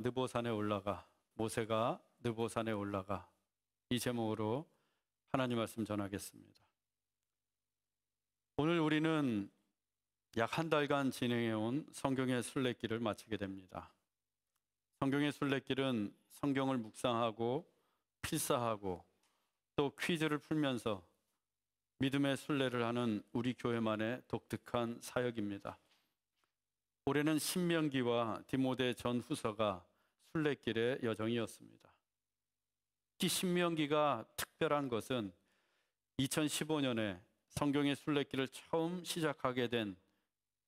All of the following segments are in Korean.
느보산에 올라가, 모세가 느보산에 올라가, 이 제목으로 하나님 말씀 전하겠습니다. 오늘 우리는 약 한 달간 진행해온 성경의 순례길을 마치게 됩니다. 성경의 순례길은 성경을 묵상하고 필사하고 또 퀴즈를 풀면서 믿음의 순례를 하는 우리 교회만의 독특한 사역입니다. 올해는 신명기와 디모데 전후서가 순례길의 여정이었습니다. 특히 신명기가 특별한 것은 2015년에 성경의 순례길을 처음 시작하게 된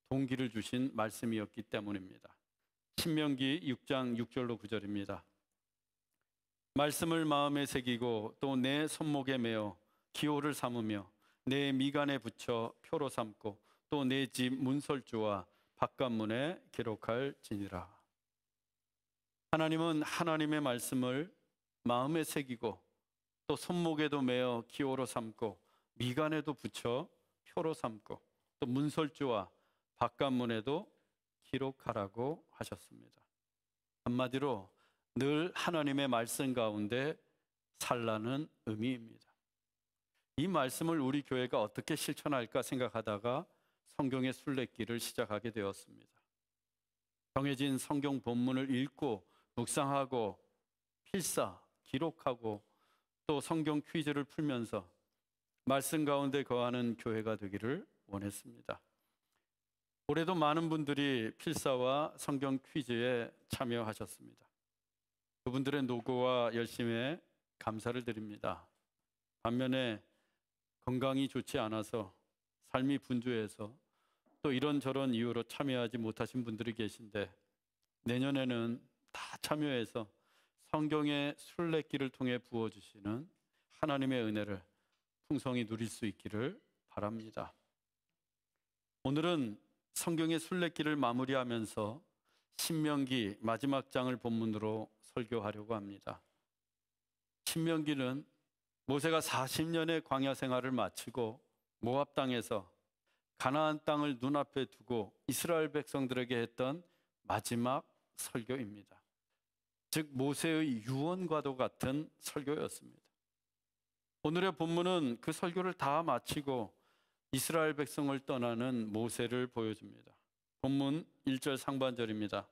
동기를 주신 말씀이었기 때문입니다. 신명기 6장 6절로 9절입니다. 말씀을 마음에 새기고 또 내 손목에 메어 기호를 삼으며 내 미간에 붙여 표로 삼고 또 내 집 문설주와 바깥문에 기록할지니라. 하나님은 하나님의 말씀을 마음에 새기고 또 손목에도 메어 기호로 삼고 미간에도 붙여 표로 삼고 또 문설주와 바깥문에도 기록하라고 하셨습니다. 한마디로 늘 하나님의 말씀 가운데 살라는 의미입니다. 이 말씀을 우리 교회가 어떻게 실천할까 생각하다가 성경의 순례길을 시작하게 되었습니다. 정해진 성경 본문을 읽고 묵상하고 필사, 기록하고 또 성경 퀴즈를 풀면서 말씀 가운데 거하는 교회가 되기를 원했습니다. 올해도 많은 분들이 필사와 성경 퀴즈에 참여하셨습니다. 그분들의 노고와 열심에 감사를 드립니다. 반면에 건강이 좋지 않아서 삶이 분주해서 또 이런저런 이유로 참여하지 못하신 분들이 계신데 내년에는 다 참여해서 성경의 순례길을 통해 부어주시는 하나님의 은혜를 풍성히 누릴 수 있기를 바랍니다. 오늘은 성경의 순례길을 마무리하면서 신명기 마지막 장을 본문으로 설교하려고 합니다. 신명기는 모세가 40년의 광야 생활을 마치고 모압 땅에서 가나안 땅을 눈앞에 두고 이스라엘 백성들에게 했던 마지막 설교입니다. 즉 모세의 유언과도 같은 설교였습니다. 오늘의 본문은 그 설교를 다 마치고 이스라엘 백성을 떠나는 모세를 보여줍니다. 본문 1절 상반절입니다.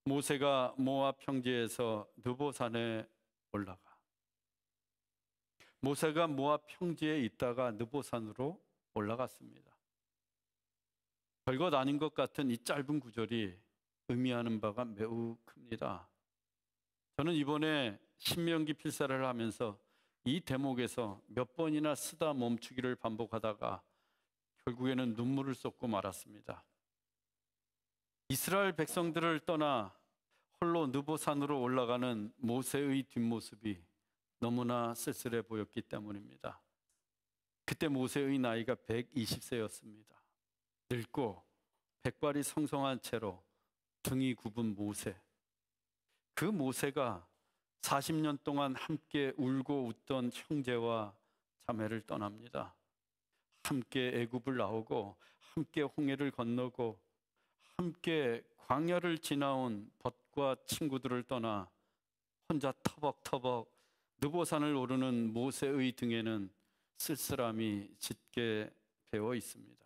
모세가 모압 평지에서 느보산에 올라가. 모세가 모압 평지에 있다가 느보산으로 올라갔습니다. 별것 아닌 것 같은 이 짧은 구절이 의미하는 바가 매우 큽니다. 저는 이번에 신명기 필사를 하면서 이 대목에서 몇 번이나 쓰다 멈추기를 반복하다가 결국에는 눈물을 쏟고 말았습니다. 이스라엘 백성들을 떠나 홀로 느보산으로 올라가는 모세의 뒷모습이 너무나 쓸쓸해 보였기 때문입니다. 그때 모세의 나이가 120세였습니다. 늙고 백발이 성성한 채로 등이 굽은 모세. 그 모세가 40년 동안 함께 울고 웃던 형제와 자매를 떠납니다. 함께 애굽을 나오고 함께 홍해를 건너고 함께 광야를 지나온 벗과 친구들을 떠나 혼자 터벅터벅 느보산을 오르는 모세의 등에는 쓸쓸함이 짙게 배어 있습니다.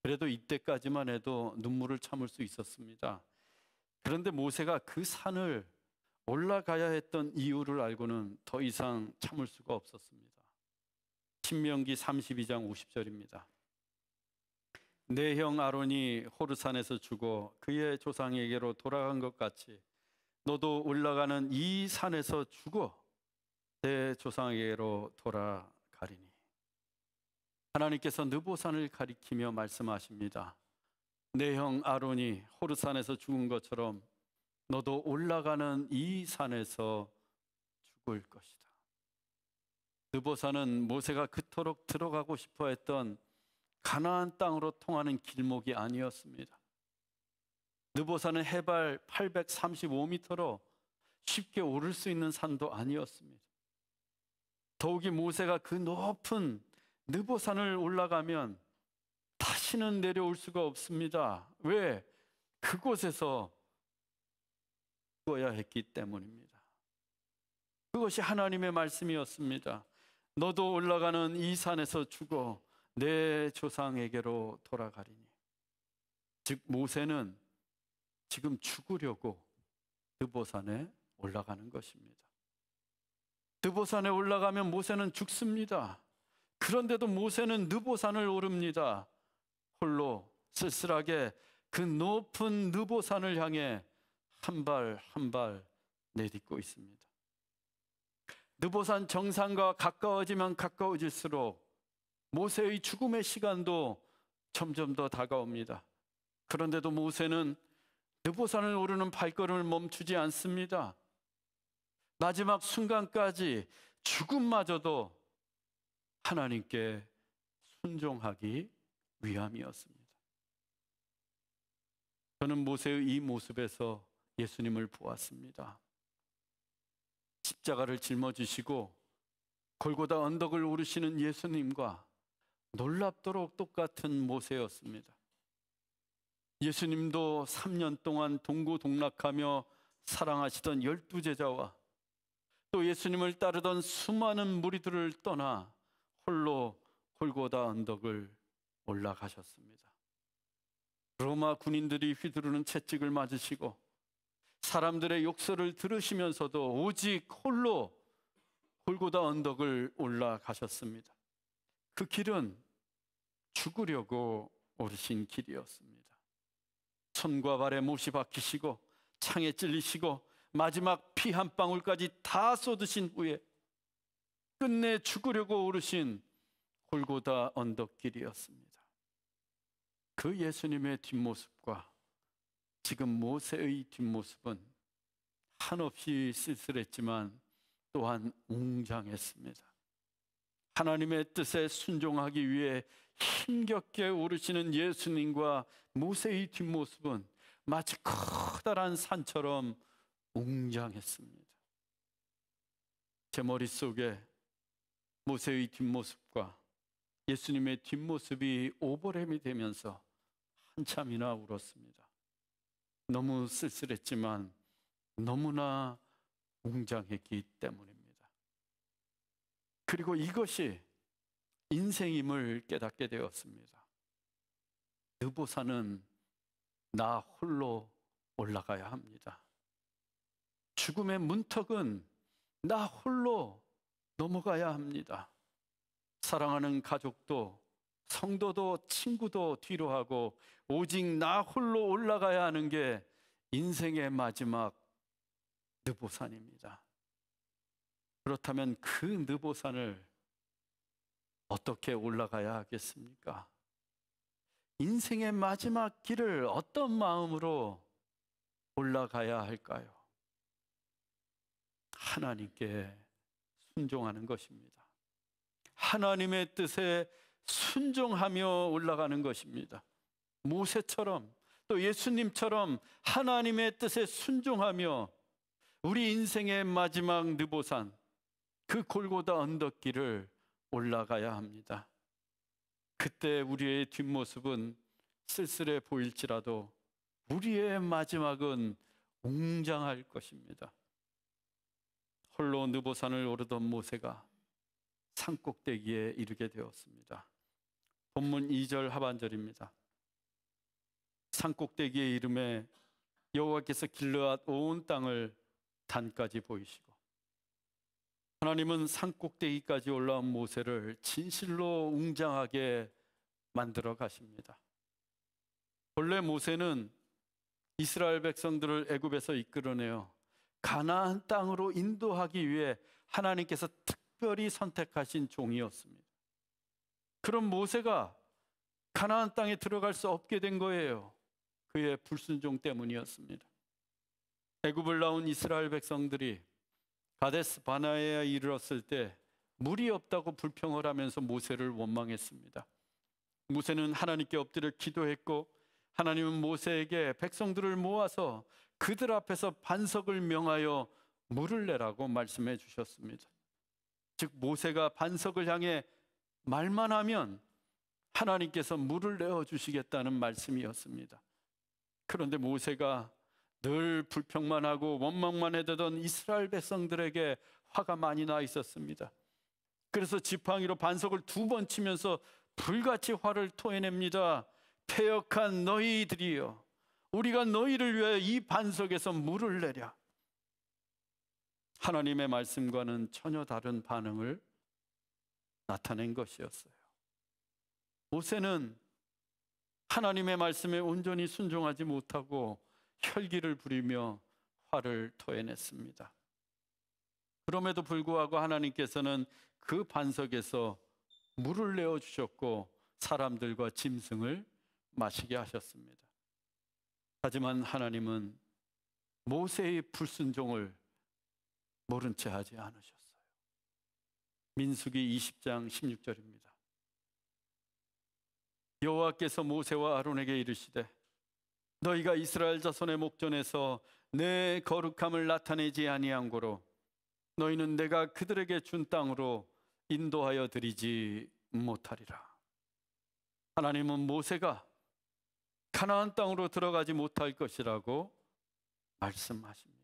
그래도 이때까지만 해도 눈물을 참을 수 있었습니다. 그런데 모세가 그 산을 올라가야 했던 이유를 알고는 더 이상 참을 수가 없었습니다. 신명기 32장 50절입니다. 내 형 아론이 호르산에서 죽어 그의 조상에게로 돌아간 것 같이 너도 올라가는 이 산에서 죽어 내 조상에게로 돌아가리니. 하나님께서 느보산을 가리키며 말씀하십니다. 내 형 아론이 호르산에서 죽은 것처럼 너도 올라가는 이 산에서 죽을 것이다. 느보산은 모세가 그토록 들어가고 싶어 했던 가나안 땅으로 통하는 길목이 아니었습니다. 느보산은 해발 835m로 쉽게 오를 수 있는 산도 아니었습니다. 더욱이 모세가 그 높은 느보산을 올라가면 다시는 내려올 수가 없습니다. 왜? 그곳에서 죽어야 했기 때문입니다. 그것이 하나님의 말씀이었습니다. 너도 올라가는 이 산에서 죽어 내 조상에게로 돌아가리니. 즉 모세는 지금 죽으려고 느보산에 올라가는 것입니다. 느보산에 올라가면 모세는 죽습니다. 그런데도 모세는 느보산을 오릅니다. 홀로 쓸쓸하게 그 높은 느보산을 향해 한 발 한 발 내딛고 있습니다. 느보산 정상과 가까워지면 가까워질수록 모세의 죽음의 시간도 점점 더 다가옵니다. 그런데도 모세는 느보산을 오르는 발걸음을 멈추지 않습니다. 마지막 순간까지 죽음마저도 하나님께 순종하기 위함이었습니다. 저는 모세의 이 모습에서 예수님을 보았습니다. 십자가를 짊어지시고 골고다 언덕을 오르시는 예수님과 놀랍도록 똑같은 모세였습니다. 예수님도 3년 동안 동고동락하며 사랑하시던 12제자와 또 예수님을 따르던 수많은 무리들을 떠나 홀로 골고다 언덕을 올라가셨습니다. 로마 군인들이 휘두르는 채찍을 맞으시고 사람들의 욕설을 들으시면서도 오직 홀로 골고다 언덕을 올라가셨습니다. 그 길은 죽으려고 오르신 길이었습니다. 손과 발에 못이 박히시고 창에 찔리시고 마지막 피 한 방울까지 다 쏟으신 후에 끝내 죽으려고 오르신 골고다 언덕길이었습니다. 그 예수님의 뒷모습과 지금 모세의 뒷모습은 한없이 쓸쓸했지만 또한 웅장했습니다. 하나님의 뜻에 순종하기 위해 힘겹게 오르시는 예수님과 모세의 뒷모습은 마치 커다란 산처럼 웅장했습니다. 제 머릿속에 모세의 뒷모습과 예수님의 뒷모습이 오버랩이 되면서 한참이나 울었습니다. 너무 쓸쓸했지만 너무나 웅장했기 때문입니다. 그리고 이것이 인생임을 깨닫게 되었습니다. 느보산은 나 홀로 올라가야 합니다. 죽음의 문턱은 나 홀로 넘어가야 합니다. 사랑하는 가족도 성도도 친구도 뒤로 하고 오직 나 홀로 올라가야 하는 게 인생의 마지막 느보산입니다. 그렇다면 그 느보산을 어떻게 올라가야 하겠습니까? 인생의 마지막 길을 어떤 마음으로 올라가야 할까요? 하나님께 순종하는 것입니다. 하나님의 뜻에 순종하며 올라가는 것입니다. 모세처럼 또 예수님처럼 하나님의 뜻에 순종하며 우리 인생의 마지막 느보산, 그 골고다 언덕길을 올라가야 합니다. 그때 우리의 뒷모습은 쓸쓸해 보일지라도 우리의 마지막은 웅장할 것입니다. 홀로 느보산을 오르던 모세가 산꼭대기에 이르게 되었습니다. 본문 2절 하반절입니다. 산꼭대기에 이름에 여호와께서 길르앗 온 땅을 단까지 보이시고, 하나님은 산꼭대기까지 올라온 모세를 진실로 웅장하게 만들어 가십니다. 본래 모세는 이스라엘 백성들을 애굽에서 이끌어내어 가나안 땅으로 인도하기 위해 하나님께서 특별히 선택하신 종이었습니다. 그런 모세가 가나안 땅에 들어갈 수 없게 된 거예요. 그의 불순종 때문이었습니다. 애굽을 나온 이스라엘 백성들이 가데스 바네아에 이르렀을 때 물이 없다고 불평을 하면서 모세를 원망했습니다. 모세는 하나님께 엎드려 기도했고, 하나님은 모세에게 백성들을 모아서 그들 앞에서 반석을 명하여 물을 내라고 말씀해 주셨습니다. 즉 모세가 반석을 향해 말만 하면 하나님께서 물을 내어 주시겠다는 말씀이었습니다. 그런데 모세가 늘 불평만 하고 원망만 해대던 이스라엘 백성들에게 화가 많이 나 있었습니다. 그래서 지팡이로 반석을 2번 치면서 불같이 화를 토해냅니다. 패역한 너희들이여, 우리가 너희를 위하여 이 반석에서 물을 내랴. 하나님의 말씀과는 전혀 다른 반응을 나타낸 것이었어요. 모세는 하나님의 말씀에 온전히 순종하지 못하고 혈기를 부리며 화를 토해냈습니다. 그럼에도 불구하고 하나님께서는 그 반석에서 물을 내어주셨고 사람들과 짐승을 마시게 하셨습니다. 하지만 하나님은 모세의 불순종을 모른 채 하지 않으셨어요. 민수기 20장 16절입니다. 여호와께서 모세와 아론에게 이르시되 너희가 이스라엘 자손의 목전에서 내 거룩함을 나타내지 아니한 고로 너희는 내가 그들에게 준 땅으로 인도하여 드리지 못하리라. 하나님은 모세가 가나안 땅으로 들어가지 못할 것이라고 말씀하십니다.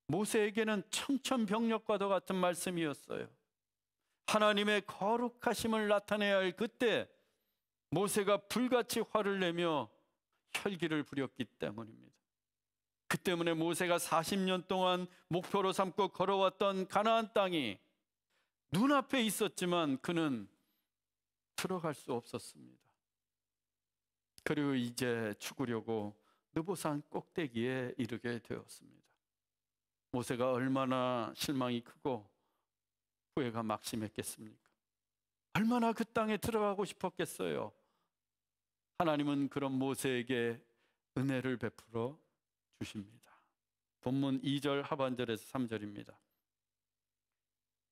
모세에게는 청천벽력과도 같은 말씀이었어요. 하나님의 거룩하심을 나타내야 할 그때 모세가 불같이 화를 내며 혈기를 부렸기 때문입니다. 그 때문에 모세가 40년 동안 목표로 삼고 걸어왔던 가나안 땅이 눈앞에 있었지만 그는 들어갈 수 없었습니다. 그리고 이제 죽으려고 느보산 꼭대기에 이르게 되었습니다. 모세가 얼마나 실망이 크고 후회가 막심했겠습니까? 얼마나 그 땅에 들어가고 싶었겠어요. 하나님은 그런 모세에게 은혜를 베풀어 주십니다. 본문 2절 하반절에서 3절입니다.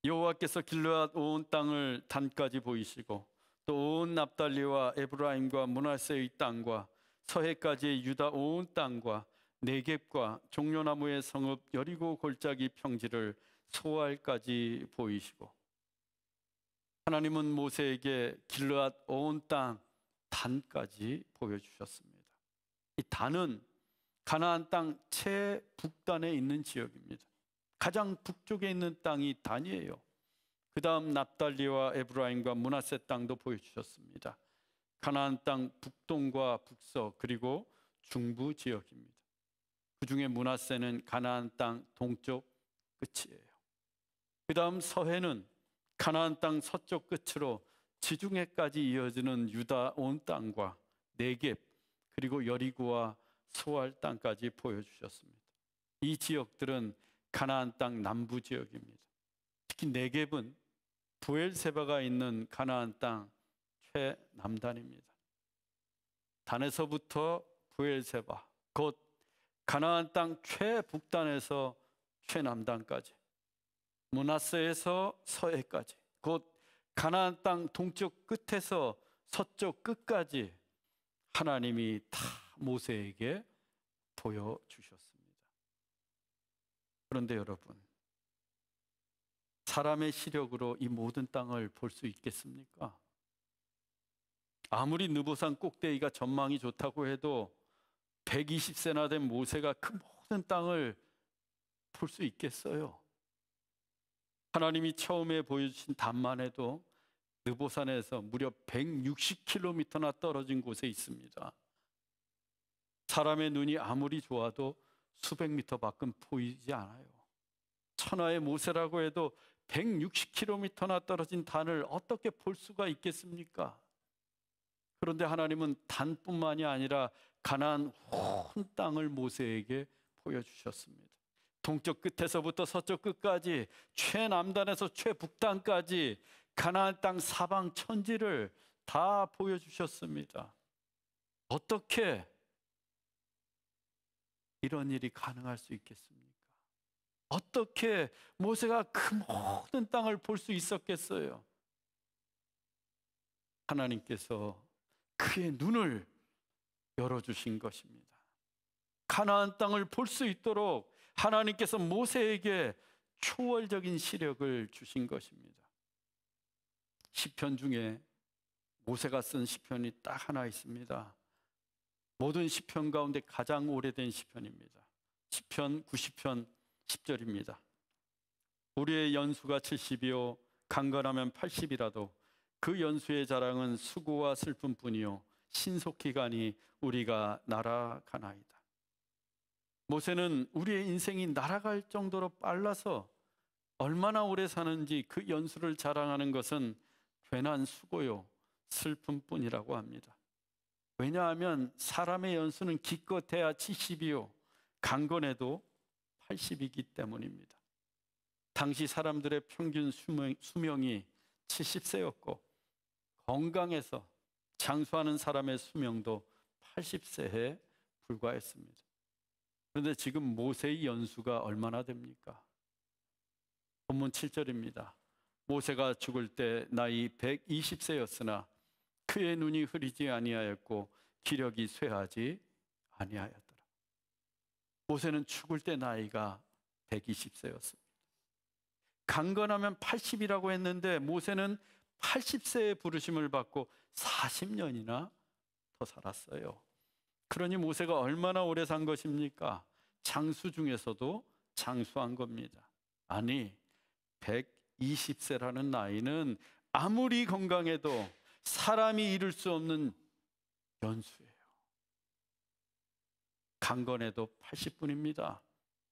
여호와께서 길르앗 온 땅을 단까지 보이시고 또 온 납달리와 에브라임과 므낫세의 땅과 서해까지의 유다 온 땅과 네겝과 종려나무의 성읍 여리고 골짜기 평지를 소알까지 보이시고, 하나님은 모세에게 길르앗 온 땅 단까지 보여주셨습니다. 이 단은 가나안 땅 최북단에 있는 지역입니다. 가장 북쪽에 있는 땅이 단이에요. 그 다음 납달리와 에브라임과 므낫세 땅도 보여주셨습니다. 가나안 땅 북동과 북서 그리고 중부 지역입니다. 그 중에 므낫세는 가나안 땅 동쪽 끝이에요. 그 다음 서해는 가나안 땅 서쪽 끝으로 지중해까지 이어지는 유다 온 땅과 네겝 그리고 여리고와 소알 땅까지 보여주셨습니다. 이 지역들은 가나안 땅 남부 지역입니다. 특히 네겝은 부엘세바가 있는 가나안 땅 최남단입니다. 단에서부터 부엘세바, 곧 가나안 땅 최북단에서 최남단까지, 므낫세에서 서해까지, 곧 가나안 땅 동쪽 끝에서 서쪽 끝까지 하나님이 다 모세에게 보여주셨습니다. 그런데 여러분, 사람의 시력으로 이 모든 땅을 볼 수 있겠습니까? 아무리 느보산 꼭대기가 전망이 좋다고 해도 120세나 된 모세가 그 모든 땅을 볼 수 있겠어요? 하나님이 처음에 보여주신 단만 해도 느보산에서 무려 160km나 떨어진 곳에 있습니다. 사람의 눈이 아무리 좋아도 수백 미터 밖은 보이지 않아요. 천하의 모세라고 해도 160km나 떨어진 단을 어떻게 볼 수가 있겠습니까? 그런데 하나님은 단뿐만이 아니라 가나안 온 땅을 모세에게 보여주셨습니다. 동쪽 끝에서부터 서쪽 끝까지, 최남단에서 최북단까지 가나안 땅 사방 천지를 다 보여주셨습니다. 어떻게 이런 일이 가능할 수 있겠습니까? 어떻게 모세가 그 모든 땅을 볼 수 있었겠어요? 하나님께서 그의 눈을 열어주신 것입니다. 가나안 땅을 볼 수 있도록 하나님께서 모세에게 초월적인 시력을 주신 것입니다. 시편 중에 모세가 쓴 시편이 딱 하나 있습니다. 모든 시편 가운데 가장 오래된 시편입니다. 시편 90편 10절입니다. 우리의 연수가 70이요 강건하면 80이라도 그 연수의 자랑은 수고와 슬픔뿐이요 신속히 가니 우리가 날아가나이다. 모세는 우리의 인생이 날아갈 정도로 빨라서 얼마나 오래 사는지 그 연수를 자랑하는 것은 괜한 수고요 슬픔뿐이라고 합니다. 왜냐하면 사람의 연수는 기껏해야 70이요 강건해도 80이기 때문입니다. 당시 사람들의 평균 수명이 70세였고 건강해서 장수하는 사람의 수명도 80세에 불과했습니다. 그런데 지금 모세의 연수가 얼마나 됩니까? 본문 7절입니다. 모세가 죽을 때 나이 120세였으나 그의 눈이 흐리지 아니하였고 기력이 쇠하지 아니하였더라. 모세는 죽을 때 나이가 120세였습니다. 강건하면 80이라고 했는데 모세는 80세의 부르심을 받고 40년이나 더 살았어요. 그러니 모세가 얼마나 오래 산 것입니까? 장수 중에서도 장수한 겁니다. 아니, 120세라는 나이는 아무리 건강해도 사람이 이룰 수 없는 연수예요. 강건해도 80분입니다.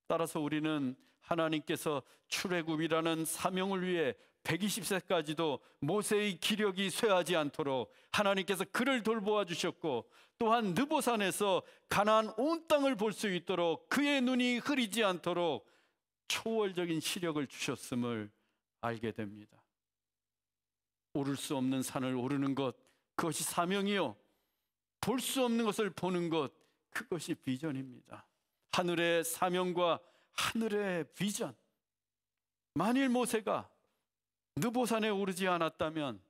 따라서 우리는 하나님께서 출애굽이라는 사명을 위해 120세까지도 모세의 기력이 쇠하지 않도록 하나님께서 그를 돌보아 주셨고, 또한 느보산에서 가나안 온 땅을 볼 수 있도록 그의 눈이 흐리지 않도록 초월적인 시력을 주셨음을 알게 됩니다. 오를 수 없는 산을 오르는 것, 그것이 사명이요, 볼 수 없는 것을 보는 것, 그것이 비전입니다. 하늘의 사명과 하늘의 비전. 만일 모세가 느보산에 오르지 않았다면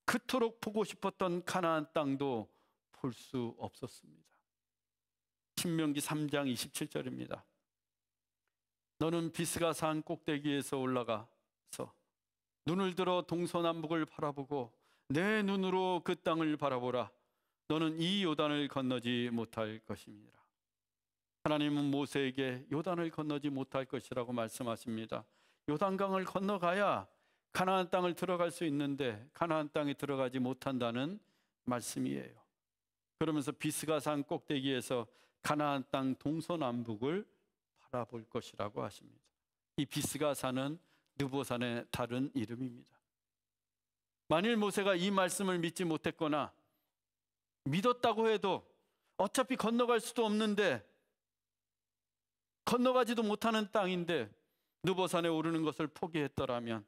그토록 보고 싶었던 가나안 땅도 볼 수 없었습니다. 신명기 3장 27절입니다. 너는 비스가 산 꼭대기에서 올라가서 눈을 들어 동서남북을 바라보고 내 눈으로 그 땅을 바라보라. 너는 이 요단을 건너지 못할 것입니다. 하나님은 모세에게 요단을 건너지 못할 것이라고 말씀하십니다. 요단강을 건너가야 가나안 땅을 들어갈 수 있는데 가나안 땅에 들어가지 못한다는 말씀이에요. 그러면서 비스가 산 꼭대기에서 가나안 땅 동서남북을 바라볼 것이라고 하십니다. 이 비스가 산은 느보산의 다른 이름입니다. 만일 모세가 이 말씀을 믿지 못했거나 믿었다고 해도 어차피 건너갈 수도 없는데, 건너가지도 못하는 땅인데 느보산에 오르는 것을 포기했더라면,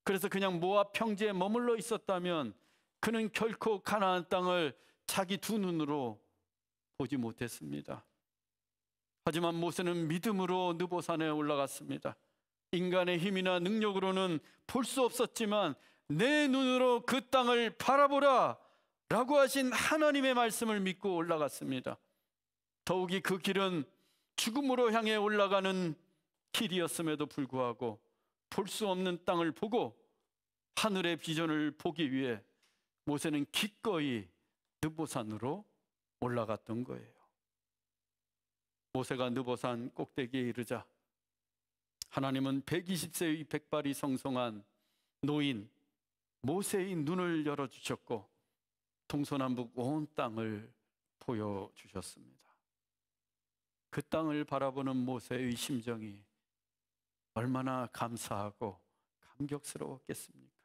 그래서 그냥 모압 평지에 머물러 있었다면 그는 결코 가나안 땅을 자기 두 눈으로 보지 못했습니다. 하지만 모세는 믿음으로 느보산에 올라갔습니다. 인간의 힘이나 능력으로는 볼 수 없었지만 내 눈으로 그 땅을 바라보라 라고 하신 하나님의 말씀을 믿고 올라갔습니다. 더욱이 그 길은 죽음으로 향해 올라가는 길이었음에도 불구하고 볼 수 없는 땅을 보고 하늘의 비전을 보기 위해 모세는 기꺼이 느보산으로 올라갔던 거예요. 모세가 느보산 꼭대기에 이르자 하나님은 120세의 백발이 성성한 노인 모세의 눈을 열어주셨고 동서남북 온 땅을 보여주셨습니다. 그 땅을 바라보는 모세의 심정이 얼마나 감사하고 감격스러웠겠습니까?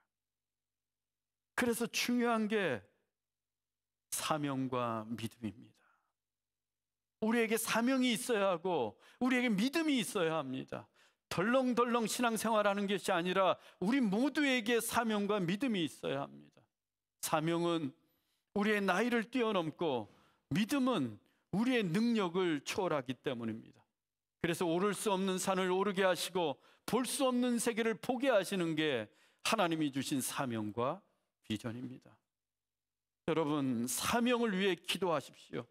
그래서 중요한 게 사명과 믿음입니다. 우리에게 사명이 있어야 하고 우리에게 믿음이 있어야 합니다. 덜렁덜렁 신앙생활하는 것이 아니라 우리 모두에게 사명과 믿음이 있어야 합니다. 사명은 우리의 나이를 뛰어넘고 믿음은 우리의 능력을 초월하기 때문입니다. 그래서 오를 수 없는 산을 오르게 하시고 볼 수 없는 세계를 보게 하시는 게 하나님이 주신 사명과 비전입니다. 여러분, 사명을 위해 기도하십시오.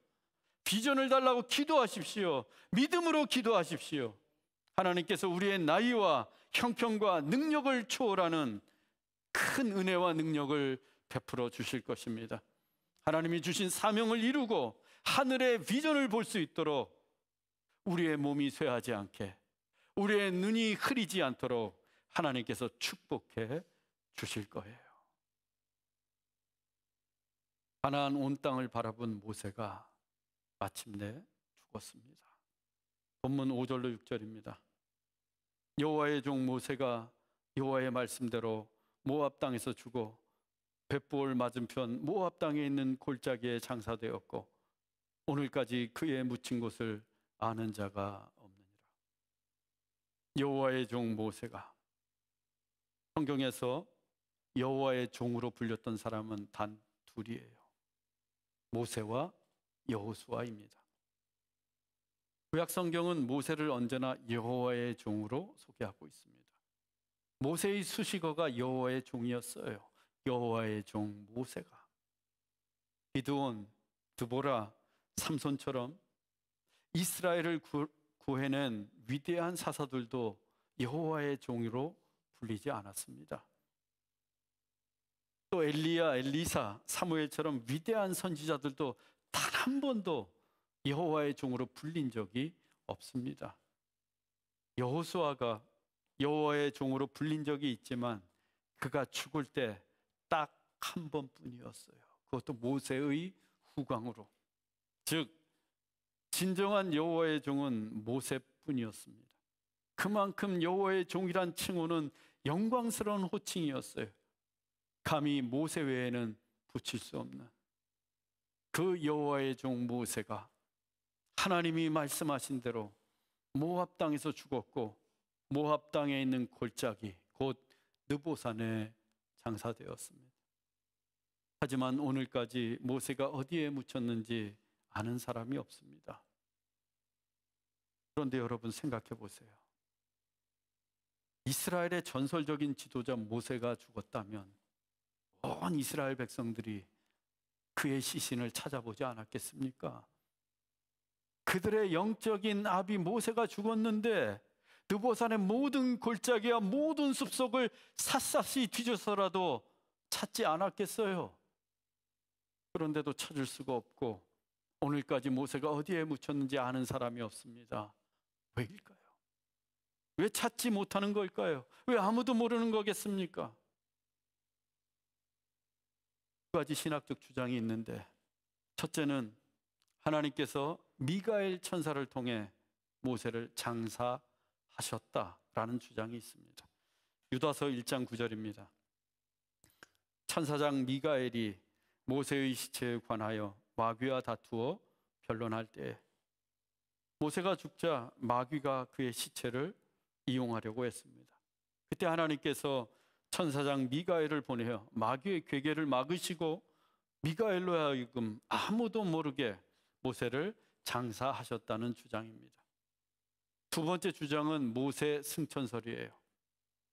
비전을 달라고 기도하십시오. 믿음으로 기도하십시오. 하나님께서 우리의 나이와 형편과 능력을 초월하는 큰 은혜와 능력을 베풀어 주실 것입니다. 하나님이 주신 사명을 이루고 하늘의 비전을 볼 수 있도록 우리의 몸이 쇠하지 않게, 우리의 눈이 흐리지 않도록 하나님께서 축복해 주실 거예요. 가나안 온 땅을 바라본 모세가 마침내 죽었습니다. 본문 5절로 6절입니다. 여호와의 종 모세가 여호와의 말씀대로 모압 땅에서 죽어 벳볼 맞은편 모압 땅에 있는 골짜기에 장사되었고 오늘까지 그의 묻힌 곳을 아는 자가 없느니라. 여호와의 종 모세가, 성경에서 여호와의 종으로 불렸던 사람은 단 둘이에요. 모세와 여호수아입니다. 구약 성경은 모세를 언제나 여호와의 종으로 소개하고 있습니다. 모세의 수식어가 여호와의 종이었어요. 여호와의 종 모세가. 기드온, 드보라, 삼손처럼 이스라엘을 구해낸 위대한 사사들도 여호와의 종으로 불리지 않았습니다. 또 엘리야, 엘리사, 사무엘처럼 위대한 선지자들도 단 한 번도 여호와의 종으로 불린 적이 없습니다. 여호수아가 여호와의 종으로 불린 적이 있지만 그가 죽을 때 딱 한 번뿐이었어요. 그것도 모세의 후광으로. 즉 진정한 여호와의 종은 모세뿐이었습니다. 그만큼 여호와의 종이란 칭호는 영광스러운 호칭이었어요. 감히 모세 외에는 붙일 수 없는 그 여호와의 종 모세가 하나님이 말씀하신 대로 모압 땅에서 죽었고 모압 땅에 있는 골짜기 곧 느보산에 장사되었습니다. 하지만 오늘까지 모세가 어디에 묻혔는지 아는 사람이 없습니다. 그런데 여러분 생각해 보세요. 이스라엘의 전설적인 지도자 모세가 죽었다면 온 이스라엘 백성들이 그의 시신을 찾아보지 않았겠습니까? 그들의 영적인 아비 모세가 죽었는데 느보산의 모든 골짜기와 모든 숲속을 샅샅이 뒤져서라도 찾지 않았겠어요? 그런데도 찾을 수가 없고 오늘까지 모세가 어디에 묻혔는지 아는 사람이 없습니다. 왜일까요? 왜 찾지 못하는 걸까요? 왜 아무도 모르는 거겠습니까? 두 가지 신학적 주장이 있는데, 첫째는 하나님께서 미가엘 천사를 통해 모세를 장사하셨다라는 주장이 있습니다. 유다서 1장 9절입니다. 천사장 미가엘이 모세의 시체에 관하여 마귀와 다투어 변론할 때에 모세가 죽자 마귀가 그의 시체를 이용하려고 했습니다. 그때 하나님께서 천사장 미가엘을 보내어 마귀의 괴계를 막으시고 미가엘로 하여금 아무도 모르게 모세를 장사하셨다는 주장입니다. 두 번째 주장은 모세 승천설이에요.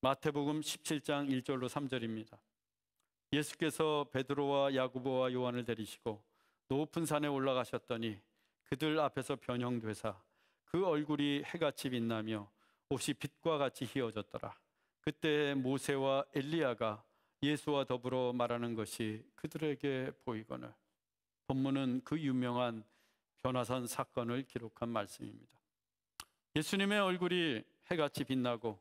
마태복음 17장 1절로 3절입니다. 예수께서 베드로와 야고보와 요한을 데리시고 높은 산에 올라가셨더니 그들 앞에서 변형되사 그 얼굴이 해같이 빛나며 옷이 빛과 같이 희어졌더라. 그때 모세와 엘리야가 예수와 더불어 말하는 것이 그들에게 보이거늘. 본문은 그 유명한 변화산 사건을 기록한 말씀입니다. 예수님의 얼굴이 해같이 빛나고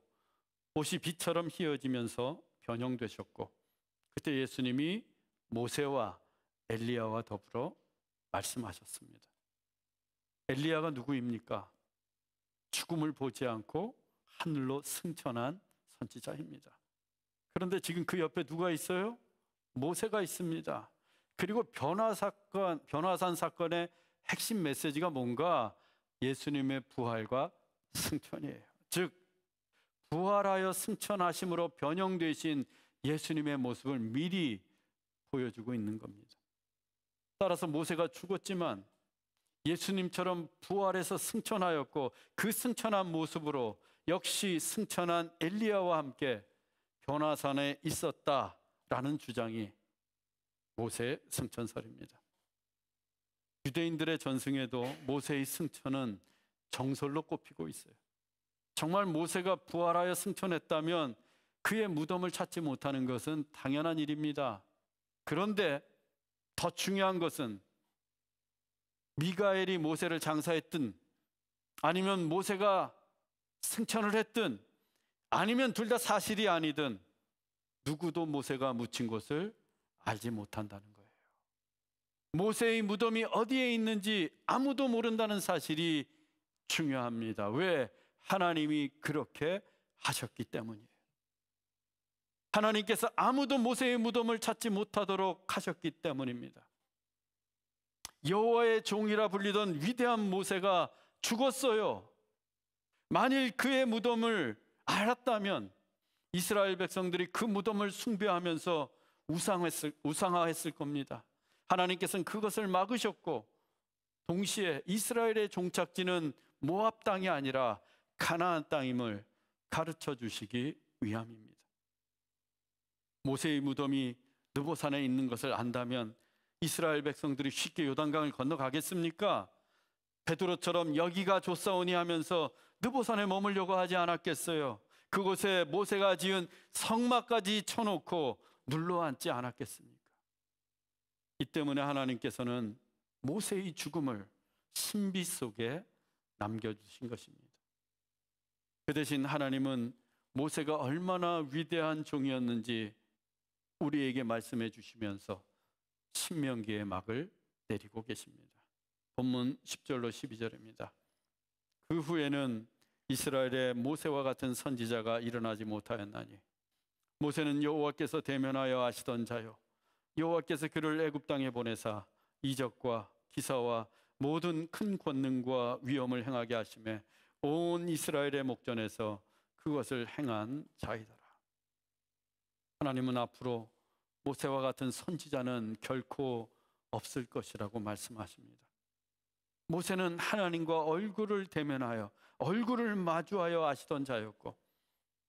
옷이 빛처럼 희어지면서 변형되셨고 그때 예수님이 모세와 엘리야와 더불어 말씀하셨습니다. 엘리야가 누구입니까? 죽음을 보지 않고 하늘로 승천한 선지자입니다. 그런데 지금 그 옆에 누가 있어요? 모세가 있습니다. 그리고 변화산 사건의 핵심 메시지가 뭔가? 예수님의 부활과 승천이에요. 즉 부활하여 승천하심으로 변형되신 예수님의 모습을 미리 보여주고 있는 겁니다. 따라서 모세가 죽었지만 예수님처럼 부활해서 승천하였고 그 승천한 모습으로 역시 승천한 엘리야와 함께 변화산에 있었다라는 주장이 모세의 승천설입니다. 유대인들의 전승에도 모세의 승천은 정설로 꼽히고 있어요. 정말 모세가 부활하여 승천했다면 그의 무덤을 찾지 못하는 것은 당연한 일입니다. 그런데 더 중요한 것은 미가엘이 모세를 장사했든, 아니면 모세가 승천을 했든, 아니면 둘 다 사실이 아니든 누구도 모세가 묻힌 곳을 알지 못한다는 거예요. 모세의 무덤이 어디에 있는지 아무도 모른다는 사실이 중요합니다. 왜? 하나님이 그렇게 하셨기 때문이에요. 하나님께서 아무도 모세의 무덤을 찾지 못하도록 하셨기 때문입니다. 여호와의 종이라 불리던 위대한 모세가 죽었어요. 만일 그의 무덤을 알았다면 이스라엘 백성들이 그 무덤을 숭배하면서 우상화했을 겁니다. 하나님께서는 그것을 막으셨고, 동시에 이스라엘의 종착지는 모압 땅이 아니라 가나안 땅임을 가르쳐 주시기 위함입니다. 모세의 무덤이 느보산에 있는 것을 안다면 이스라엘 백성들이 쉽게 요단강을 건너가겠습니까? 베드로처럼 여기가 좋사오니 하면서 느보산에 머물려고 하지 않았겠어요? 그곳에 모세가 지은 성막까지 쳐놓고 눌러앉지 않았겠습니까? 이 때문에 하나님께서는 모세의 죽음을 신비 속에 남겨주신 것입니다. 그 대신 하나님은 모세가 얼마나 위대한 종이었는지 우리에게 말씀해 주시면서 신명기의 막을 내리고 계십니다. 본문 10절로 12절입니다. 그 후에는 이스라엘에 모세와 같은 선지자가 일어나지 못하였나니 모세는 여호와께서 대면하여 하시던 자요, 여호와께서 그를 애굽 땅에 보내사 이적과 기사와 모든 큰 권능과 위엄을 행하게 하심에 온 이스라엘의 목전에서 그것을 행한 자이더라. 하나님은 앞으로 모세와 같은 선지자는 결코 없을 것이라고 말씀하십니다. 모세는 하나님과 얼굴을 대면하여 얼굴을 마주하여 아시던 자였고,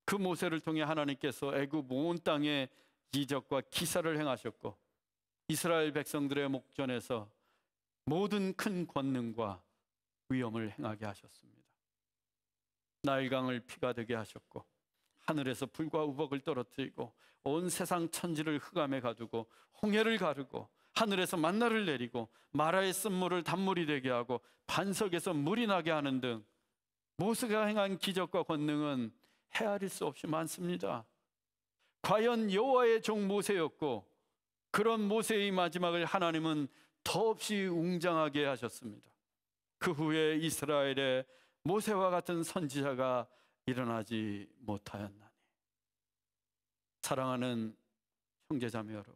그 모세를 통해 하나님께서 애굽 온 땅에 이적과 기사를 행하셨고, 이스라엘 백성들의 목전에서 모든 큰 권능과 위엄을 행하게 하셨습니다. 나일강을 피가 되게 하셨고, 하늘에서 불과 우벅을 떨어뜨리고 온 세상 천지를 흑암에 가두고 홍해를 가르고 하늘에서 만나를 내리고 마라의 쓴물을 단물이 되게 하고 반석에서 물이 나게 하는 등 모세가 행한 기적과 권능은 헤아릴 수 없이 많습니다. 과연 여호와의 종 모세였고, 그런 모세의 마지막을 하나님은 더없이 웅장하게 하셨습니다. 그 후에 이스라엘에 모세와 같은 선지자가 일어나지 못하였나니. 사랑하는 형제자매 여러분,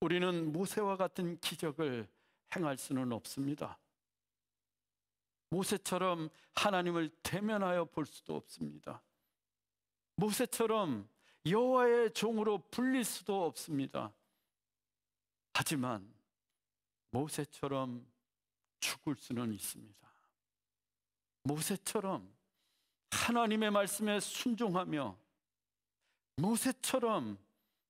우리는 모세와 같은 기적을 행할 수는 없습니다. 모세처럼 하나님을 대면하여 볼 수도 없습니다. 모세처럼 여호와의 종으로 불릴 수도 없습니다. 하지만 모세처럼 죽을 수는 있습니다. 모세처럼 하나님의 말씀에 순종하며 모세처럼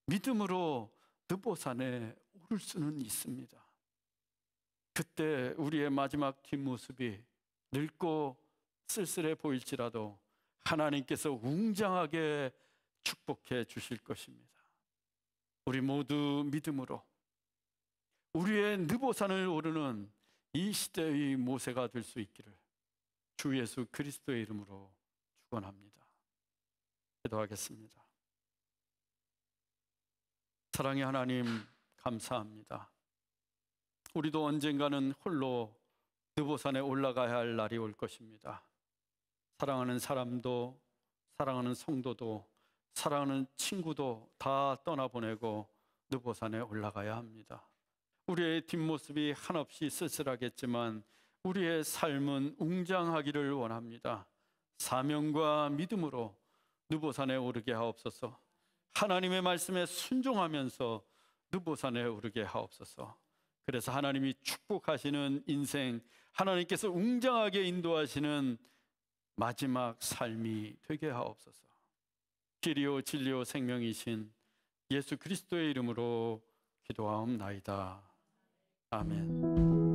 믿음으로 느보산에 오를 수는 있습니다. 그때 우리의 마지막 뒷모습이 늙고 쓸쓸해 보일지라도 하나님께서 웅장하게 축복해 주실 것입니다. 우리 모두 믿음으로 우리의 느보산을 오르는 이 시대의 모세가 될 수 있기를 주 예수 그리스도의 이름으로 축원합니다. 기도하겠습니다. 사랑의 하나님, 감사합니다. 우리도 언젠가는 홀로 느보산에 올라가야 할 날이 올 것입니다. 사랑하는 사람도, 사랑하는 성도도, 사랑하는 친구도 다 떠나보내고 느보산에 올라가야 합니다. 우리의 뒷모습이 한없이 쓸쓸하겠지만 우리의 삶은 웅장하기를 원합니다. 사명과 믿음으로 느보산에 오르게 하옵소서. 하나님의 말씀에 순종하면서 느보산에 오르게 하옵소서. 그래서 하나님이 축복하시는 인생, 하나님께서 웅장하게 인도하시는 마지막 삶이 되게 하옵소서. 길이요 진리요 생명이신 예수 그리스도의 이름으로 기도하옵나이다. 아멘.